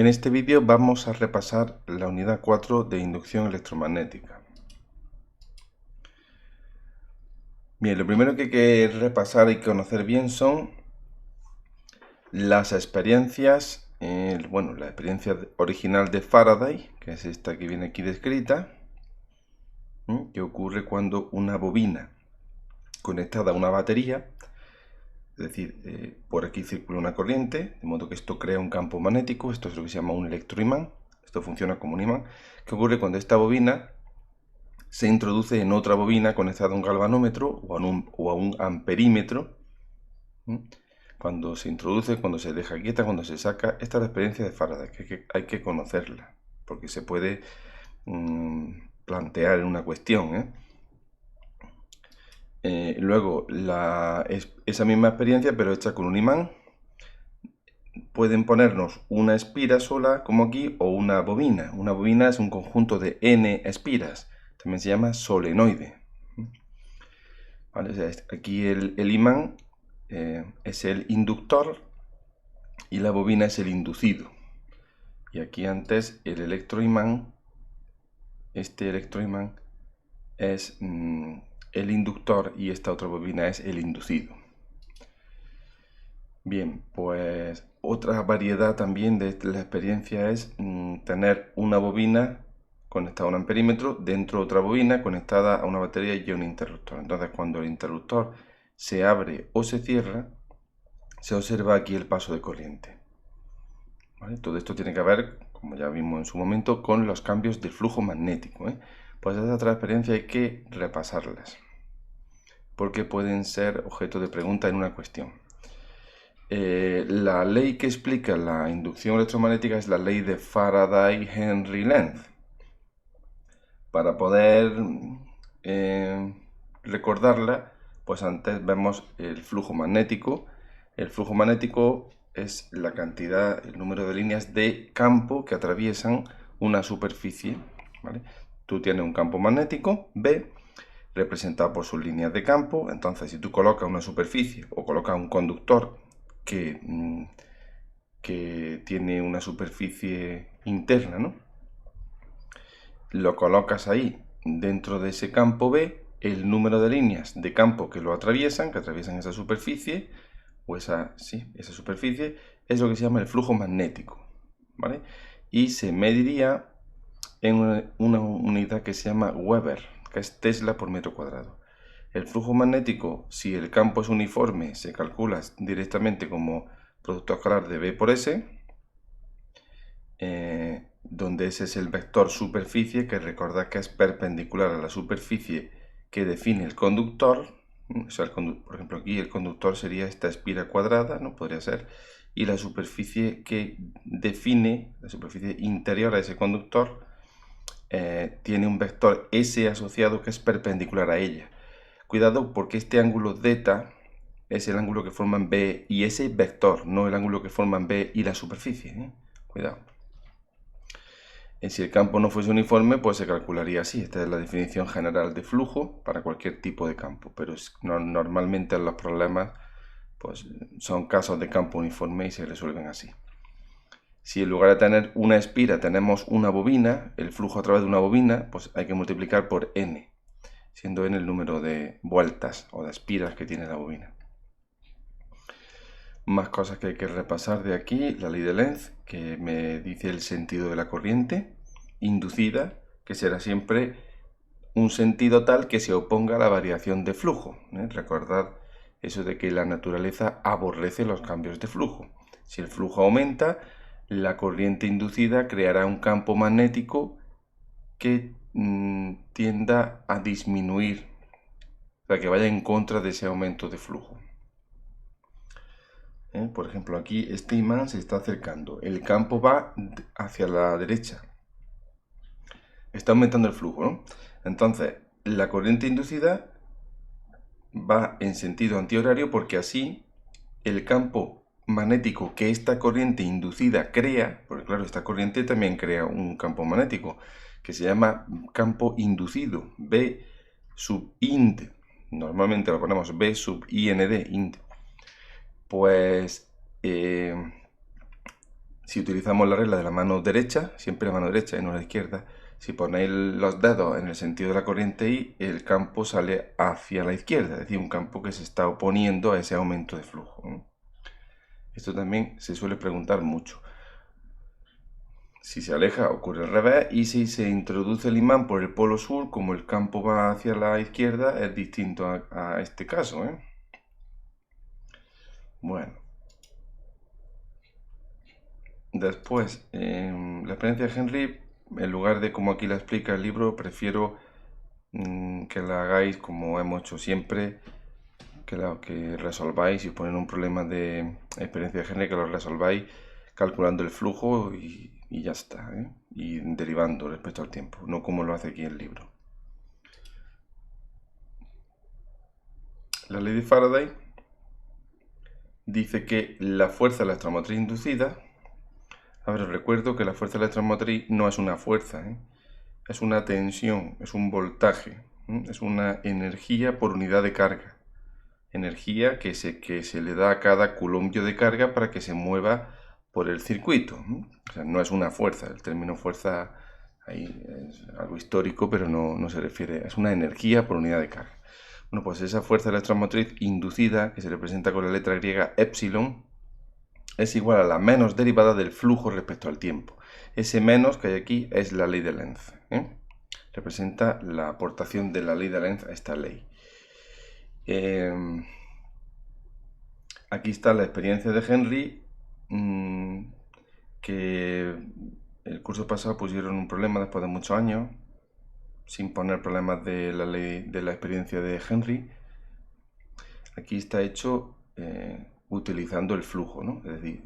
En este vídeo vamos a repasar la unidad 4 de inducción electromagnética. Bien, lo primero que hay que repasar y conocer bien son las experiencias, la experiencia original de Faraday, que es esta que viene aquí descrita, que ocurre cuando una bobina conectada a una batería, es decir, por aquí circula una corriente, de modo que esto crea un campo magnético, esto es lo que se llama un electroimán, esto funciona como un imán. ¿Qué ocurre cuando esta bobina se introduce en otra bobina conectada a un galvanómetro o a un amperímetro? Cuando se introduce, cuando se deja quieta, cuando se saca. Esta es la experiencia de Faraday, que hay que conocerla, porque se puede plantear en una cuestión. Luego, esa misma experiencia, pero hecha con un imán. Pueden ponernos una espira sola, como aquí, o una bobina. Una bobina es un conjunto de n espiras. También se llama solenoide. ¿Vale? O sea, aquí el imán es el inductor y la bobina es el inducido. Y aquí antes el electroimán, este electroimán es el inductor y esta otra bobina es el inducido. Bien, pues otra variedad también de la experiencia es tener una bobina conectada a un amperímetro, dentro de otra bobina conectada a una batería y a un interruptor. Entonces, cuando el interruptor se abre o se cierra, se observa aquí el paso de corriente. ¿Vale? Todo esto tiene que ver, como ya vimos en su momento, con los cambios de flujo magnético. Pues esta otra experiencia hay que repasarlas, porque pueden ser objeto de pregunta en una cuestión. La ley que explica la inducción electromagnética es la ley de Faraday-Henry-Lenz. Para poder recordarla, pues antes vemos el flujo magnético. El flujo magnético es la cantidad, el número de líneas de campo que atraviesan una superficie. ¿Vale? Tú tienes un campo magnético, B, representado por sus líneas de campo. Entonces, si tú colocas una superficie o colocas un conductor que tiene una superficie interna, ¿no? Lo colocas ahí dentro de ese campo B, el número de líneas de campo que lo atraviesan, que atraviesan esa superficie, o esa superficie, es lo que se llama el flujo magnético, ¿vale? Y se mediría en una unidad que se llama Weber, que es Tesla por metro cuadrado. El flujo magnético, si el campo es uniforme, se calcula directamente como producto escalar de B por S, donde ese es el vector superficie, que recordad que es perpendicular a la superficie que define el conductor. O sea, por ejemplo, aquí el conductor sería esta espira cuadrada, ¿no? Podría ser. Y la superficie que define, la superficie interior a ese conductor, tiene un vector S asociado que es perpendicular a ella. Cuidado, porque este ángulo θ es el ángulo que forman B y ese vector, no el ángulo que forman B y la superficie. Cuidado. Si el campo no fuese uniforme, pues se calcularía así. Esta es la definición general de flujo para cualquier tipo de campo, pero normalmente los problemas pues, son casos de campo uniforme y se resuelven así. Si en lugar de tener una espira tenemos una bobina, el flujo a través de una bobina, pues hay que multiplicar por n, siendo n el número de vueltas o de espiras que tiene la bobina. Más cosas que hay que repasar de aquí: la ley de Lenz, que me dice el sentido de la corriente inducida, que será siempre un sentido tal que se oponga a la variación de flujo. Recordad eso de que la naturaleza aborrece los cambios de flujo. Si el flujo aumenta, la corriente inducida creará un campo magnético que tienda a disminuir, o sea, que vaya en contra de ese aumento de flujo. Por ejemplo, aquí este imán se está acercando, el campo va hacia la derecha, está aumentando el flujo, ¿no? Entonces, la corriente inducida va en sentido antihorario, porque así el campo magnético que esta corriente inducida crea, porque claro, esta corriente también crea un campo magnético que se llama campo inducido, B sub int, normalmente lo ponemos B sub int, int. Pues si utilizamos la regla de la mano derecha, siempre la mano derecha y no la izquierda, si ponéis los dedos en el sentido de la corriente I, el campo sale hacia la izquierda, es decir, un campo que se está oponiendo a ese aumento de flujo, ¿no? Esto también se suele preguntar mucho. Si se aleja, ocurre al revés, y si se introduce el imán por el polo sur, como el campo va hacia la izquierda, es distinto a este caso, ¿eh? Bueno. Después, la experiencia de Henry, en lugar de como aquí la explica el libro, prefiero que la hagáis como hemos hecho siempre, que resolváis, si os ponen un problema de experiencia de Henry, que lo resolváis calculando el flujo y ya está, ¿eh? Y derivando respecto al tiempo, no como lo hace aquí el libro. La ley de Faraday dice que la fuerza electromotriz inducida, a ver, os recuerdo que la fuerza electromotriz no es una fuerza, ¿eh? Es una tensión, es un voltaje, ¿eh? Es una energía por unidad de carga. Energía que se le da a cada culumbio de carga para que se mueva por el circuito, ¿eh? O sea, no es una fuerza, el término fuerza ahí es algo histórico, pero no se refiere, es una energía por unidad de carga. Bueno, pues esa fuerza electromotriz inducida, que se representa con la letra griega epsilon, es igual a la menos derivada del flujo respecto al tiempo. Ese menos que hay aquí es la ley de Lenz, ¿eh? Representa la aportación de la ley de Lenz a esta ley. Aquí está la experiencia de Henry, que el curso pasado pusieron un problema después de muchos años, sin poner problemas de la ley de la experiencia de Henry. Aquí está hecho utilizando el flujo, ¿no? Es decir,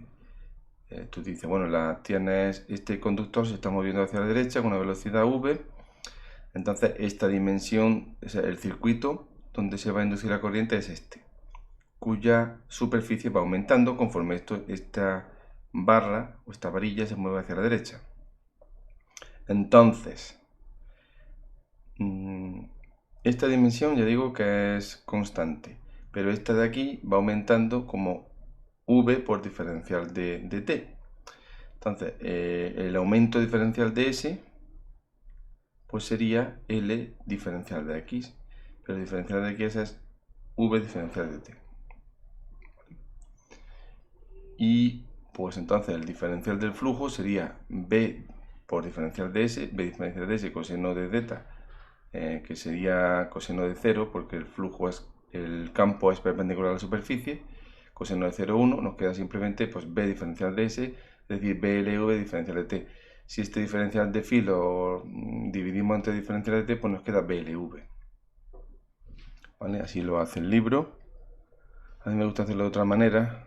tú dices, bueno, tienes este conductor, se está moviendo hacia la derecha con una velocidad v, entonces esta dimensión, o sea, el circuito donde se va a inducir la corriente es este, cuya superficie va aumentando conforme esta barra o esta varilla se mueve hacia la derecha. Entonces, esta dimensión ya digo que es constante, pero esta de aquí va aumentando como v por diferencial de t. Entonces, el aumento diferencial de s pues sería L diferencial de x, pero el diferencial de x es v diferencial de t. Y pues entonces el diferencial del flujo sería b por diferencial de s, b diferencial de s coseno de zeta, que sería coseno de 0, porque el campo es perpendicular a la superficie, coseno de 0, 1, nos queda simplemente pues b diferencial de s, es decir, BLV diferencial de t. Si este diferencial de phi lo dividimos entre diferencial de t, pues nos queda BLV. ¿Vale? Así lo hace el libro. A mí me gusta hacerlo de otra manera.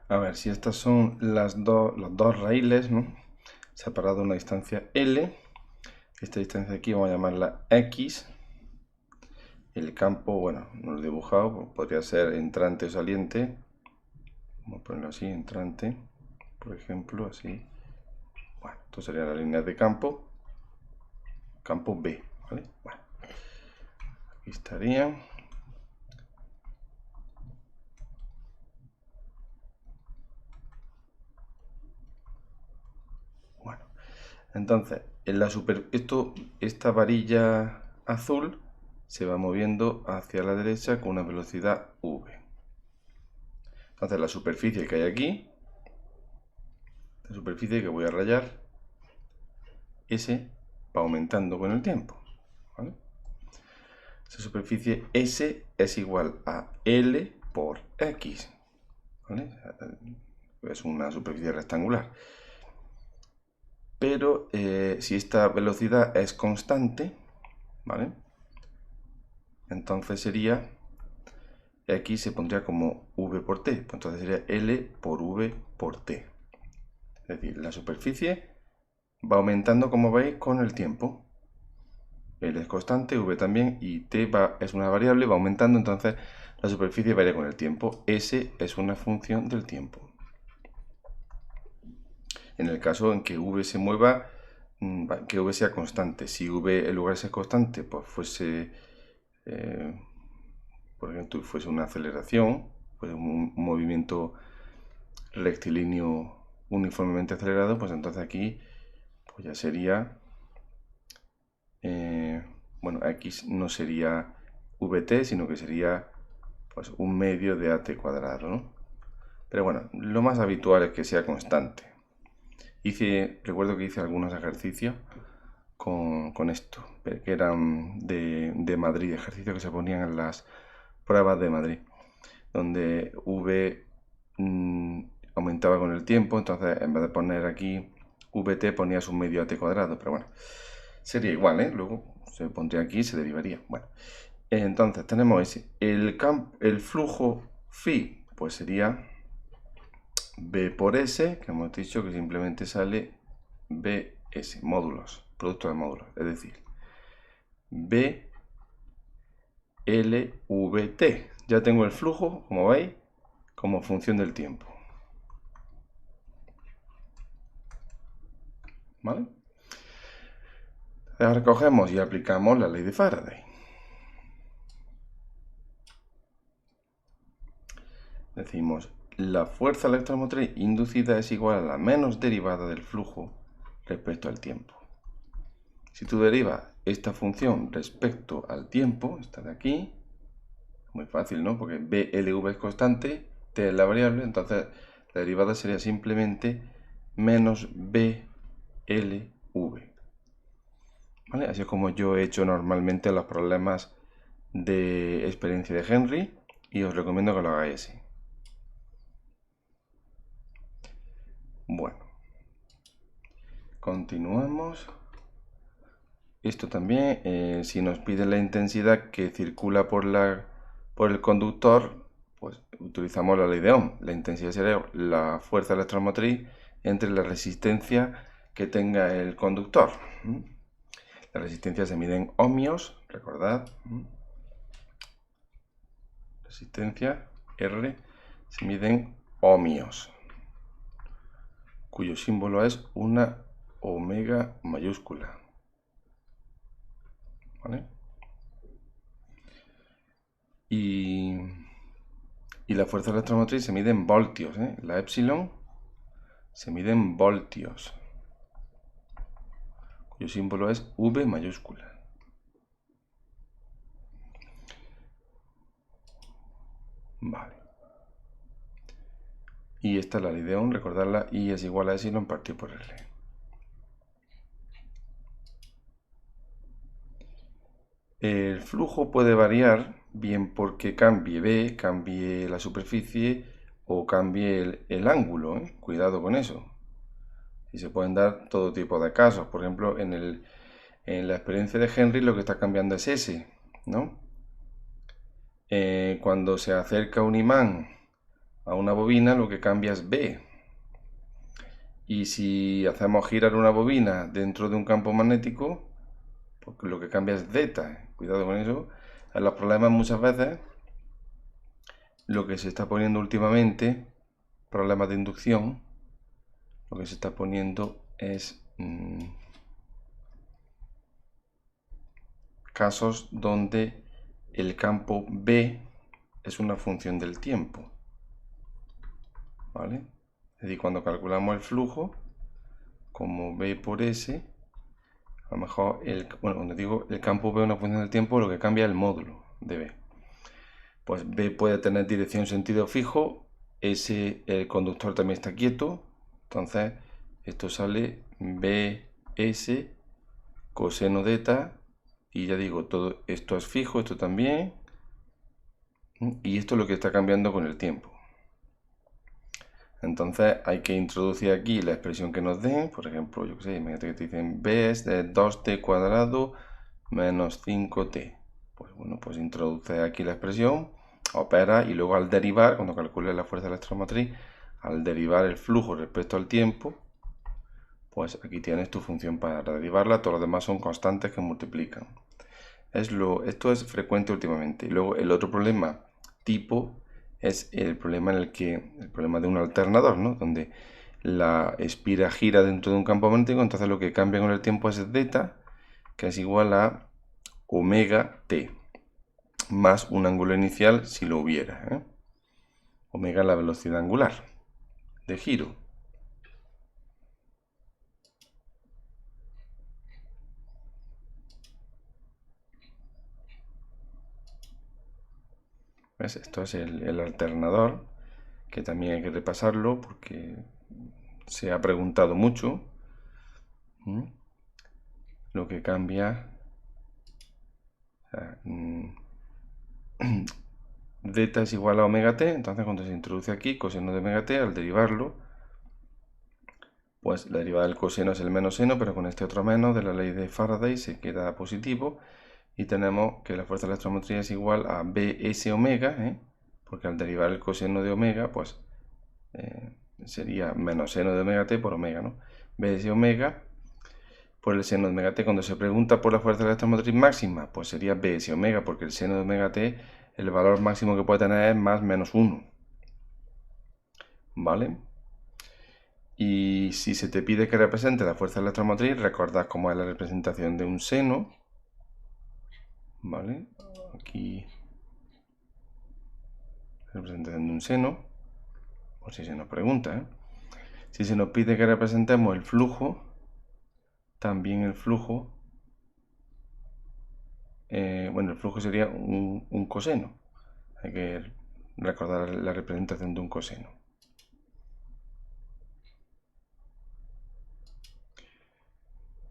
A ver, si estas son los dos raíles, ¿no? Separado una distancia L. Esta distancia de aquí vamos a llamarla X. El campo, bueno, no lo he dibujado, podría ser entrante o saliente. Vamos a ponerlo así, entrante, por ejemplo, así. Bueno, esto sería la línea de campo B, ¿vale? Bueno, aquí estaría. Bueno, entonces, esta varilla azul se va moviendo hacia la derecha con una velocidad v. Entonces, la superficie que hay aquí, la superficie que voy a rayar, S va aumentando con el tiempo, ¿vale? Esa superficie S es igual a L por X, ¿vale? Es una superficie rectangular. Pero si esta velocidad es constante, ¿vale? Entonces sería, X se pondría como V por T, pues entonces sería L por V por T. Es decir, la superficie va aumentando, como veis, con el tiempo. L es constante, V también, y T es una variable, va aumentando, entonces la superficie varía con el tiempo. S es una función del tiempo. En el caso en que V se mueva, que V sea constante. Si V en lugar de ser constante, pues fuese, por ejemplo, fuese una aceleración, pues un movimiento rectilíneo uniformemente acelerado, pues entonces aquí pues ya sería, bueno, x no sería vt, sino que sería pues un medio de at cuadrado, ¿no? Pero bueno, lo más habitual es que sea constante. Recuerdo que hice algunos ejercicios con esto, que eran de Madrid, ejercicios que se ponían en las pruebas de Madrid, donde v aumentaba con el tiempo, entonces en vez de poner aquí vt ponías un medio at cuadrado, pero bueno, sería igual, ¿eh? Luego se pondría aquí y se derivaría. Bueno, entonces tenemos ese. El flujo phi, pues sería b por s, que hemos dicho que simplemente sale bs, módulos, producto de módulos, es decir, b LVT. Ya tengo el flujo, como veis, como función del tiempo. ¿Vale? Ahora cogemos y aplicamos la ley de Faraday. Decimos, la fuerza electromotriz inducida es igual a la menos derivada del flujo respecto al tiempo. Si tú derivas esta función respecto al tiempo, esta de aquí, muy fácil, ¿no? Porque BLV es constante, T es la variable, entonces la derivada sería simplemente menos BLV. ¿Vale? Así es como yo he hecho normalmente los problemas de experiencia de Henry y os recomiendo que lo hagáis así. Bueno, continuamos. Esto también, si nos pide la intensidad que circula por el conductor, pues utilizamos la ley de Ohm. La intensidad sería la fuerza electromotriz entre la resistencia que tenga el conductor. La resistencia se mide en ohmios, recordad. Resistencia R se mide en ohmios, cuyo símbolo es una omega mayúscula. ¿Vale? Y la fuerza electromotriz se mide en voltios, ¿eh? La epsilon se mide en voltios, cuyo símbolo es V mayúscula. Vale. Y esta es la ley de Ohm, recordarla, I es igual a epsilon partido por R. El flujo puede variar bien porque cambie B, cambie la superficie o cambie el ángulo, ¿eh? Cuidado con eso. Y se pueden dar todo tipo de casos. Por ejemplo, en la experiencia de Henry lo que está cambiando es S, ¿no? Cuando se acerca un imán a una bobina, lo que cambia es B. Y si hacemos girar una bobina dentro de un campo magnético, pues lo que cambia es Z. Cuidado con eso. En los problemas muchas veces lo que se está poniendo últimamente, problemas de inducción, lo que se está poniendo es casos donde el campo B es una función del tiempo. ¿Vale? Es decir, cuando calculamos el flujo, como B por S, a lo mejor, cuando digo el campo B es una función del tiempo, lo que cambia es el módulo de B. Pues B puede tener dirección sentido fijo, el conductor también está quieto, entonces esto sale BS coseno de eta, y ya digo, todo esto es fijo, esto también, y esto es lo que está cambiando con el tiempo. Entonces hay que introducir aquí la expresión que nos den, por ejemplo, yo que sé, imagínate que te dicen b es de 2t cuadrado menos 5t. Pues bueno, pues introduce aquí la expresión, opera y luego al derivar, cuando calcules la fuerza electromotriz, al derivar el flujo respecto al tiempo, pues aquí tienes tu función para derivarla, todos los demás son constantes que multiplican. Esto es frecuente últimamente. Y luego el otro problema tipo es el problema de un alternador, ¿no? Donde la espira gira dentro de un campo magnético, entonces lo que cambia con el tiempo es zeta, que es igual a omega t, más un ángulo inicial si lo hubiera, ¿eh? Omega es la velocidad angular de giro. ¿Ves? Esto es el alternador, que también hay que repasarlo porque se ha preguntado mucho. Lo que cambia, delta es igual a omega t, entonces cuando se introduce aquí coseno de omega t, al derivarlo, pues la derivada del coseno es el menos seno, pero con este otro menos de la ley de Faraday se queda positivo, y tenemos que la fuerza de la electromotriz es igual a bs omega, porque al derivar el coseno de omega, pues sería menos seno de omega t por omega, ¿no? Bs omega por el seno de omega t. Cuando se pregunta por la fuerza de la electromotriz máxima, pues sería bs omega, porque el seno de omega t, el valor máximo que puede tener es más menos 1. ¿Vale? Y si se te pide que represente la fuerza electromotriz, recordad cómo es la representación de un seno. ¿Vale? Aquí representación de un seno, por si se nos pregunta. Si se nos pide que representemos el flujo, también el flujo, bueno, el flujo sería un coseno. Hay que recordar la representación de un coseno.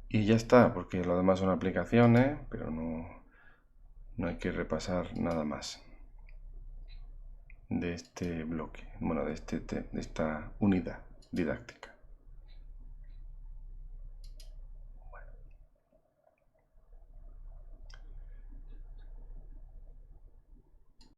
Y ya está, porque lo demás son aplicaciones, pero no hay que repasar nada más de este bloque, bueno, de esta unidad didáctica.